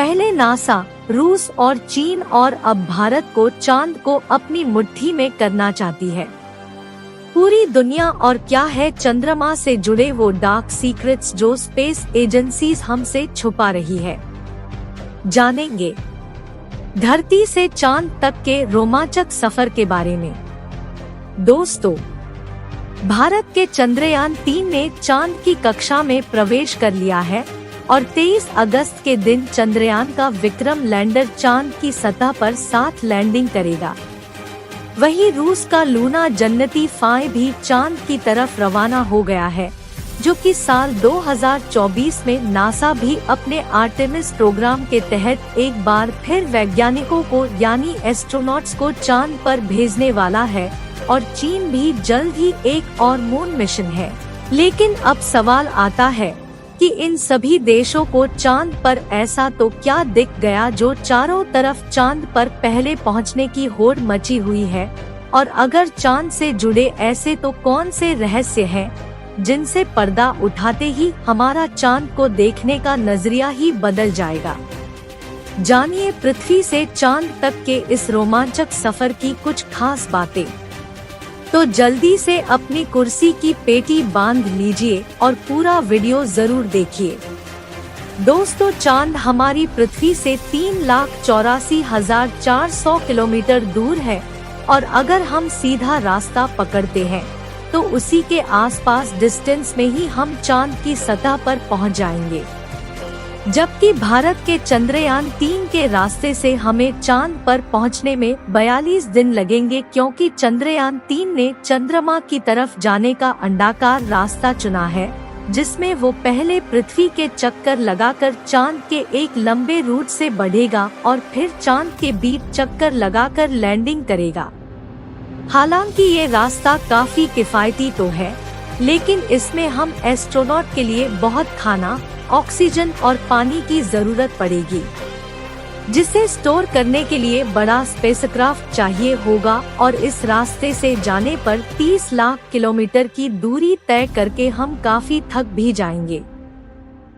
पहले नासा, रूस और चीन और अब भारत को चांद को अपनी मुट्ठी में करना चाहती है। पूरी दुनिया और क्या है चंद्रमा से जुड़े वो डार्क सीक्रेट्स जो स्पेस एजेंसीज हमसे छुपा रही है, जानेंगे। धरती से चांद तक के रोमांचक सफर के बारे में। दोस्तों, भारत के चंद्रयान 3 ने चांद की कक्षा में प्रवेश कर लिया है और 23 अगस्त के दिन चंद्रयान का विक्रम लैंडर चांद की सतह पर 7 लैंडिंग करेगा। वहीं रूस का लूना जन्नती 5 भी चांद की तरफ रवाना हो गया है, जो कि साल 2024 में नासा भी अपने आर्टेमिस प्रोग्राम के तहत एक बार फिर वैज्ञानिकों को यानी एस्ट्रोनॉट्स को चांद पर भेजने वाला है और चीन भी जल्द ही एक और मून मिशन है। लेकिन अब सवाल आता है कि इन सभी देशों को चांद पर ऐसा तो क्या दिख गया जो चारों तरफ चांद पर पहले पहुंचने की होड़ मची हुई है, और अगर चांद से जुड़े ऐसे तो कौन से रहस्य हैं जिनसे पर्दा उठाते ही हमारा चांद को देखने का नजरिया ही बदल जाएगा। जानिए पृथ्वी से चांद तक के इस रोमांचक सफर की कुछ खास बातें। तो जल्दी से अपनी कुर्सी की पेटी बांध लीजिए और पूरा वीडियो जरूर देखिए। दोस्तों, चांद हमारी पृथ्वी से 3,84,400 किलोमीटर दूर है और अगर हम सीधा रास्ता पकड़ते हैं तो उसी के आसपास डिस्टेंस में ही हम चांद की सतह पर पहुंच जाएंगे, जबकि भारत के चंद्रयान 3 के रास्ते से हमें चांद पर पहुंचने में 42 दिन लगेंगे, क्योंकि चंद्रयान 3 ने चंद्रमा की तरफ जाने का अंडाकार रास्ता चुना है, जिसमें वो पहले पृथ्वी के चक्कर लगाकर चांद के एक लंबे रूट से बढ़ेगा और फिर चांद के बीच चक्कर लगाकर लैंडिंग करेगा। हालांकि ये रास्ता काफी किफायती तो है, लेकिन इसमें हम एस्ट्रोनॉट के लिए बहुत खाना, ऑक्सीजन और पानी की जरूरत पड़ेगी, जिसे स्टोर करने के लिए बड़ा स्पेसक्राफ्ट चाहिए होगा और इस रास्ते से जाने पर 30 लाख किलोमीटर की दूरी तय करके हम काफी थक भी जाएंगे।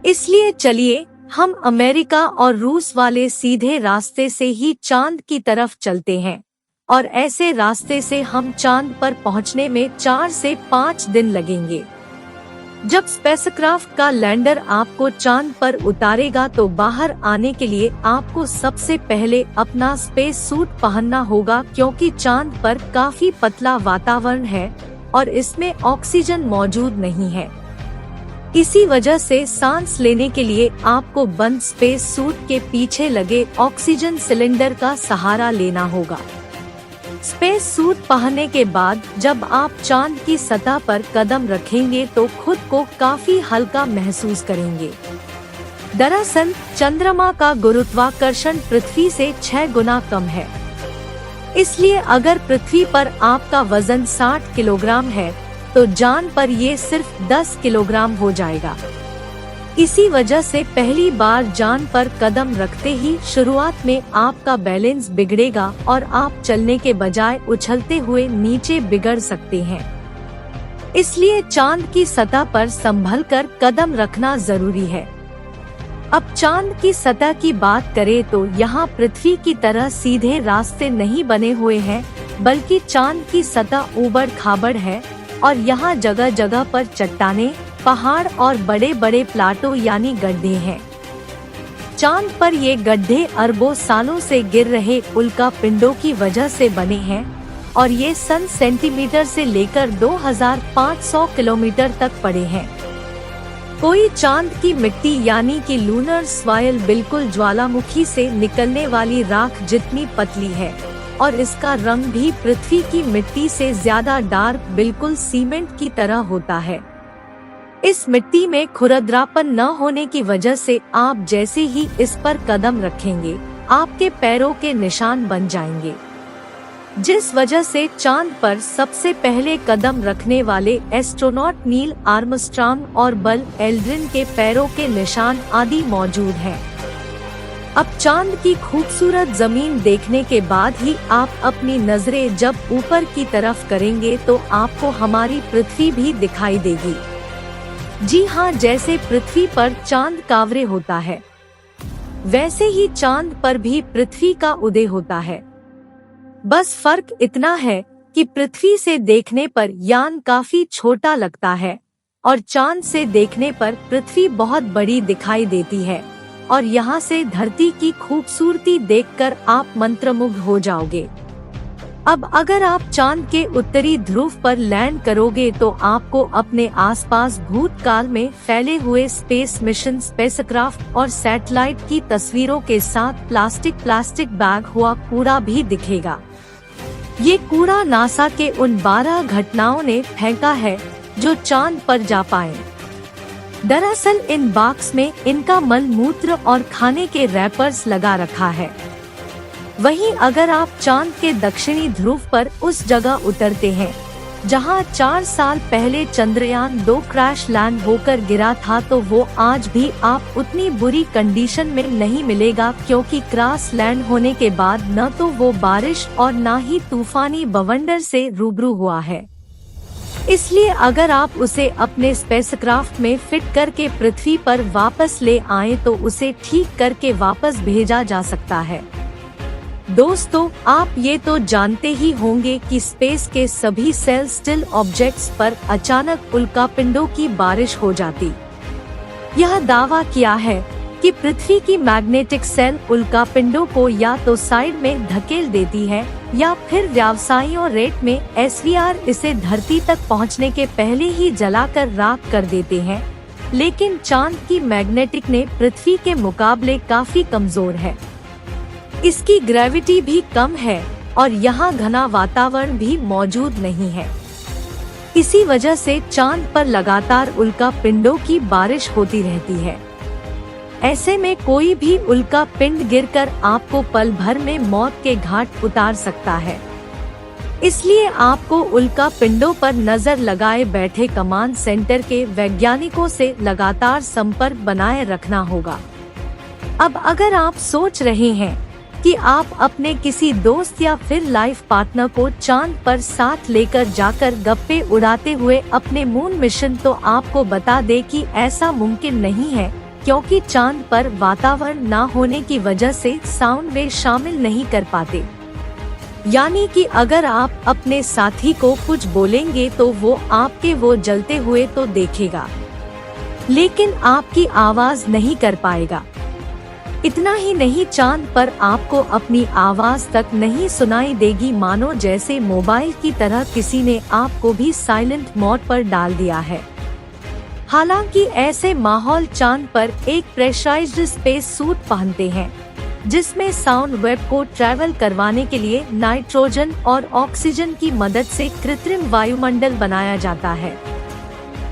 इसलिए चलिए हम अमेरिका और रूस वाले सीधे रास्ते से ही चांद की तरफ चलते हैं, और ऐसे रास्ते से हम चांद पर पहुंचने में 4 से 5 दिन लगेंगे। जब स्पेसक्राफ्ट का लैंडर आपको चांद पर उतारेगा तो बाहर आने के लिए आपको सबसे पहले अपना स्पेस सूट पहनना होगा, क्योंकि चांद पर काफी पतला वातावरण है और इसमें ऑक्सीजन मौजूद नहीं है। इसी वजह से सांस लेने के लिए आपको बंद स्पेस सूट के पीछे लगे ऑक्सीजन सिलेंडर का सहारा लेना होगा। स्पेस सूट पहनने के बाद जब आप चांद की सतह पर कदम रखेंगे तो खुद को काफी हल्का महसूस करेंगे। दरअसल चंद्रमा का गुरुत्वाकर्षण पृथ्वी से 6 गुना कम है, इसलिए अगर पृथ्वी पर आपका वजन 60 किलोग्राम है तो चांद पर ये सिर्फ 10 किलोग्राम हो जाएगा। इसी वजह से पहली बार चांद पर कदम रखते ही शुरुआत में आपका बैलेंस बिगड़ेगा और आप चलने के बजाय उछलते हुए नीचे बिगड़ सकते हैं। इसलिए चांद की सतह पर संभल कर कदम रखना जरूरी है। अब चांद की सतह की बात करें तो यहाँ पृथ्वी की तरह सीधे रास्ते नहीं बने हुए हैं, बल्कि चांद की सतह ऊबड़ खाबड़ है और यहाँ जगह जगह पर चट्टानें, पहाड़ और बड़े बड़े प्लाटो यानी गड्ढे हैं। चांद पर ये गड्ढे अरबों सालों से गिर रहे उल्का पिंडों की वजह से बने हैं और ये सन सेंटीमीटर से लेकर 2500 किलोमीटर तक पड़े हैं। कोई चांद की मिट्टी यानी कि लूनर सॉइल बिल्कुल ज्वालामुखी से निकलने वाली राख जितनी पतली है और इसका रंग भी पृथ्वी की मिट्टी से ज्यादा डार्क, बिल्कुल सीमेंट की तरह होता है। इस मिट्टी में खुरदरापन न होने की वजह से आप जैसे ही इस पर कदम रखेंगे आपके पैरों के निशान बन जाएंगे, जिस वजह से चांद पर सबसे पहले कदम रखने वाले एस्ट्रोनॉट नील आर्मस्ट्रांग और बल एल्ड्रिन के पैरों के निशान आदि मौजूद हैं। अब चांद की खूबसूरत जमीन देखने के बाद ही आप अपनी नजरें जब ऊपर की तरफ करेंगे तो आपको हमारी पृथ्वी भी दिखाई देगी। जी हाँ, जैसे पृथ्वी पर चांद कावरे होता है, वैसे ही चांद पर भी पृथ्वी का उदय होता है। बस फर्क इतना है कि पृथ्वी से देखने पर यान काफी छोटा लगता है और चांद से देखने पर पृथ्वी बहुत बड़ी दिखाई देती है और यहाँ से धरती की खूबसूरती देखकर आप मंत्रमुग्ध हो जाओगे। अब अगर आप चांद के उत्तरी ध्रुव पर लैंड करोगे तो आपको अपने आसपास भूतकाल में फैले हुए स्पेस मिशन, स्पेसक्राफ्ट और सैटेलाइट की तस्वीरों के साथ प्लास्टिक बैग हुआ कूड़ा भी दिखेगा। ये कूड़ा नासा के उन 12 घटनाओं ने फेंका है जो चांद पर जा पाए। दरअसल इन बॉक्स में इनका मल मूत्र और खाने के रैपर्स लगा रखा है। वहीं अगर आप चांद के दक्षिणी ध्रुव पर उस जगह उतरते हैं जहां 4 साल पहले चंद्रयान 2 क्रैश लैंड होकर गिरा था, तो वो आज भी आप उतनी बुरी कंडीशन में नहीं मिलेगा, क्योंकि क्रैश लैंड होने के बाद न तो वो बारिश और न ही तूफानी बवंडर से रूबरू हुआ है। इसलिए अगर आप उसे अपने स्पेसक्राफ्ट में फिट करके पृथ्वी पर वापस ले आए तो उसे ठीक करके वापस भेजा जा सकता है। दोस्तों, आप ये तो जानते ही होंगे कि स्पेस के सभी सेलेस्टियल ऑब्जेक्ट्स पर अचानक उल्कापिंडों की बारिश हो जाती। यह दावा किया है कि पृथ्वी की मैग्नेटिक सेल उल्कापिंडों को या तो साइड में धकेल देती है या फिर व्यावसायियों रेट में SVR इसे धरती तक पहुंचने के पहले ही जलाकर राख कर देते हैं। लेकिन चांद की मैग्नेटिक ने पृथ्वी के मुकाबले काफी कमजोर है। इसकी ग्रेविटी भी कम है और यहाँ घना वातावरण भी मौजूद नहीं है। इसी वजह से चांद पर लगातार उल्कापिंडों की बारिश होती रहती है। ऐसे में कोई भी उल्का पिंड गिरकर आपको पल भर में मौत के घाट उतार सकता है। इसलिए आपको उल्का पिंडों पर नजर लगाए बैठे कमांड सेंटर के वैज्ञानिकों से लगातार संपर्क बनाए रखना होगा। अब अगर आप सोच रहे हैं कि आप अपने किसी दोस्त या फिर लाइफ पार्टनर को चांद पर साथ लेकर जाकर गप्पे उड़ाते हुए अपने मून मिशन, तो आपको बता दे कि ऐसा मुमकिन नहीं है, क्योंकि चांद पर वातावरण न होने की वजह से साउंड वेव शामिल नहीं कर पाते। यानी कि अगर आप अपने साथी को कुछ बोलेंगे तो वो आपके वो जलते हुए तो देखेगा, लेकिन आपकी आवाज नहीं कर पाएगा। इतना ही नहीं, चांद पर आपको अपनी आवाज तक नहीं सुनाई देगी, मानो जैसे मोबाइल की तरह किसी ने आपको भी साइलेंट मोड पर डाल दिया है। हालांकि ऐसे माहौल चांद पर एक प्रेशराइज्ड स्पेस सूट पहनते हैं, जिसमें साउंड वेव को ट्रैवल करवाने के लिए नाइट्रोजन और ऑक्सीजन की मदद से कृत्रिम वायुमंडल बनाया जाता है।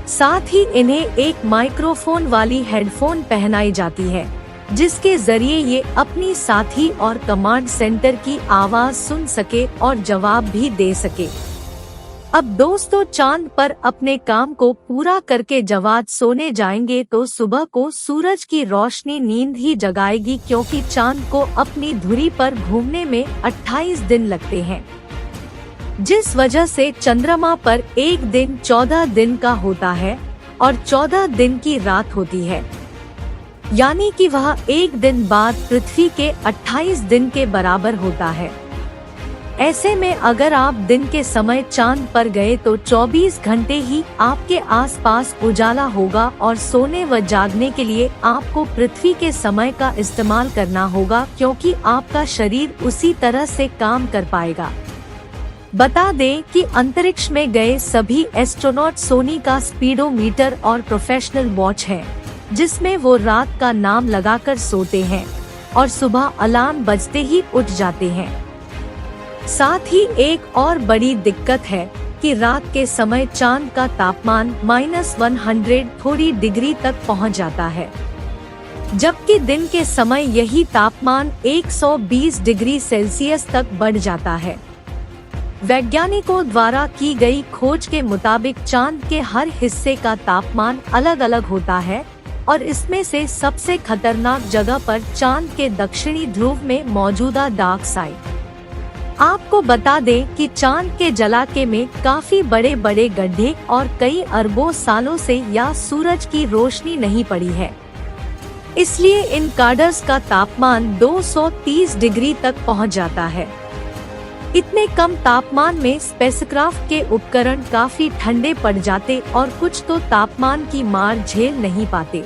साथ ही इन्हें एक माइक्रोफोन वाली हेडफोन पहनाई जाती है, जिसके जरिए ये अपनी साथी और कमांड सेंटर की आवाज सुन सके और जवाब भी दे सके। अब दोस्तों, चांद पर अपने काम को पूरा करके जब आज सोने जाएंगे तो सुबह को सूरज की रोशनी नींद ही जगाएगी, क्योंकि चांद को अपनी धुरी पर घूमने में 28 दिन लगते हैं, जिस वजह से चंद्रमा पर एक दिन 14 दिन का होता है और 14 दिन की रात होती है। यानी कि वह एक दिन बाद पृथ्वी के 28 दिन के बराबर होता है। ऐसे में अगर आप दिन के समय चांद पर गए तो 24 घंटे ही आपके आसपास उजाला होगा और सोने व जागने के लिए आपको पृथ्वी के समय का इस्तेमाल करना होगा, क्योंकि आपका शरीर उसी तरह से काम कर पाएगा। बता दें कि अंतरिक्ष में गए सभी एस्ट्रोनॉट सोनी का स्पीडोमीटर और प्रोफेशनल वॉच है, जिसमें वो रात का नाम लगाकर सोते हैं और सुबह अलार्म बजते ही उठ जाते हैं। साथ ही एक और बड़ी दिक्कत है कि रात के समय चांद का तापमान -100 थोड़ी डिग्री तक पहुंच जाता है, जबकि दिन के समय यही तापमान 120 डिग्री सेल्सियस तक बढ़ जाता है। वैज्ञानिकों द्वारा की गई खोज के मुताबिक चांद के हर हिस्से का तापमान अलग अलग होता है और इसमें से सबसे खतरनाक जगह पर चांद के दक्षिणी ध्रुव में मौजूदा डार्क साइड। आपको बता दें कि चांद के जलाके में काफी बड़े बड़े गड्ढे और कई अरबों सालों से या सूरज की रोशनी नहीं पड़ी है। इसलिए इन कार्डर्स का तापमान 230 डिग्री तक पहुंच जाता है। इतने कम तापमान में स्पेसक्राफ्ट के उपकरण काफी ठंडे पड़ जाते और कुछ तो तापमान की मार झेल नहीं पाते।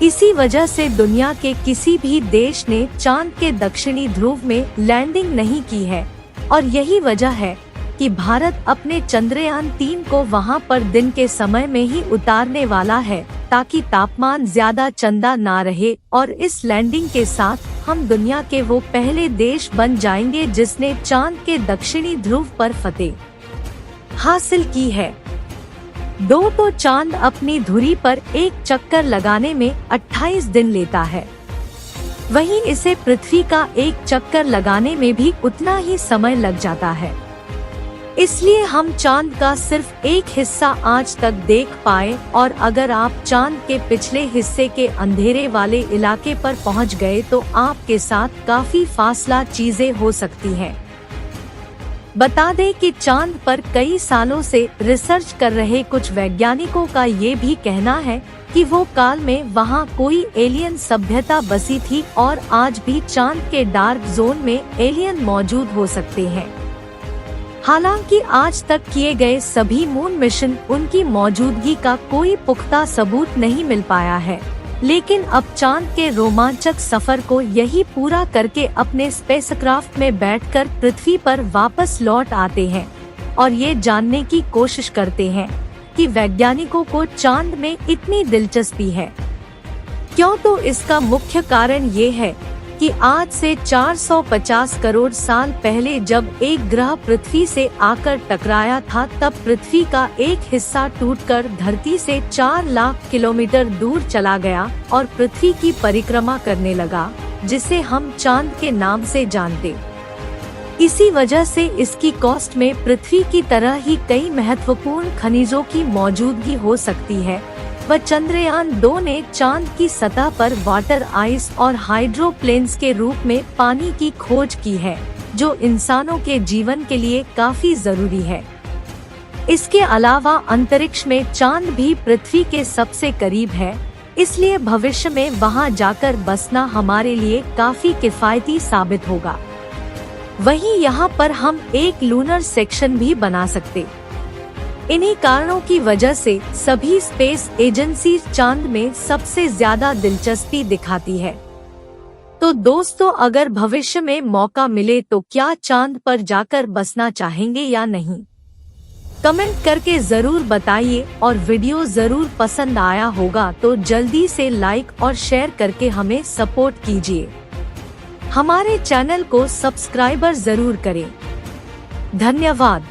इसी वजह से दुनिया के किसी भी देश ने चांद के दक्षिणी ध्रुव में लैंडिंग नहीं की है और यही वजह है कि भारत अपने चंद्रयान 3 को वहां पर दिन के समय में ही उतारने वाला है, ताकि तापमान ज्यादा चंदा ना रहे और इस लैंडिंग के साथ हम दुनिया के वो पहले देश बन जाएंगे जिसने चांद के दक्षिणी ध्रुव पर फतेह हासिल की है। तो चांद अपनी धुरी पर एक चक्कर लगाने में 28 दिन लेता है, वहीं इसे पृथ्वी का एक चक्कर लगाने में भी उतना ही समय लग जाता है। इसलिए हम चांद का सिर्फ एक हिस्सा आज तक देख पाए और अगर आप चांद के पिछले हिस्से के अंधेरे वाले इलाके पर पहुंच गए तो आपके साथ काफी फासला चीजें हो सकती हैं। बता दें कि चांद पर कई सालों से रिसर्च कर रहे कुछ वैज्ञानिकों का ये भी कहना है कि वो काल में वहाँ कोई एलियन सभ्यता बसी थी और आज भी चांद के डार्क जोन में एलियन मौजूद हो सकते हैं। हालांकि आज तक किए गए सभी मून मिशन उनकी मौजूदगी का कोई पुख्ता सबूत नहीं मिल पाया है, लेकिन अब चांद के रोमांचक सफर को यही पूरा करके अपने स्पेसक्राफ्ट में बैठकर पृथ्वी पर वापस लौट आते हैं और ये जानने की कोशिश करते हैं कि वैज्ञानिकों को चांद में इतनी दिलचस्पी है क्यों। तो इसका मुख्य कारण ये है कि आज से 450 करोड़ साल पहले जब एक ग्रह पृथ्वी से आकर टकराया था, तब पृथ्वी का एक हिस्सा टूटकर धरती से 4 लाख किलोमीटर दूर चला गया और पृथ्वी की परिक्रमा करने लगा, जिसे हम चांद के नाम से जानते। इसी वजह से इसकी कॉस्ट में पृथ्वी की तरह ही कई महत्वपूर्ण खनिजों की मौजूदगी हो सकती है। व चंद्रयान 2 ने चांद की सतह पर वाटर आइस और हाइड्रोप्लेन्स के रूप में पानी की खोज की है, जो इंसानों के जीवन के लिए काफी जरूरी है। इसके अलावा अंतरिक्ष में चांद भी पृथ्वी के सबसे करीब है, इसलिए भविष्य में वहां जाकर बसना हमारे लिए काफी किफायती साबित होगा। वहीं यहाँ पर हम एक लूनर सेक्शन भी बना सकते। इन्हीं कारणों की वजह से सभी स्पेस एजेंसी चांद में सबसे ज्यादा दिलचस्पी दिखाती है। तो दोस्तों, अगर भविष्य में मौका मिले तो क्या चांद पर जाकर बसना चाहेंगे या नहीं? कमेंट करके जरूर बताइए और वीडियो जरूर पसंद आया होगा तो जल्दी से लाइक और शेयर करके हमें सपोर्ट कीजिए। हमारे चैनल को सब्सक्राइबर जरूर करें। धन्यवाद।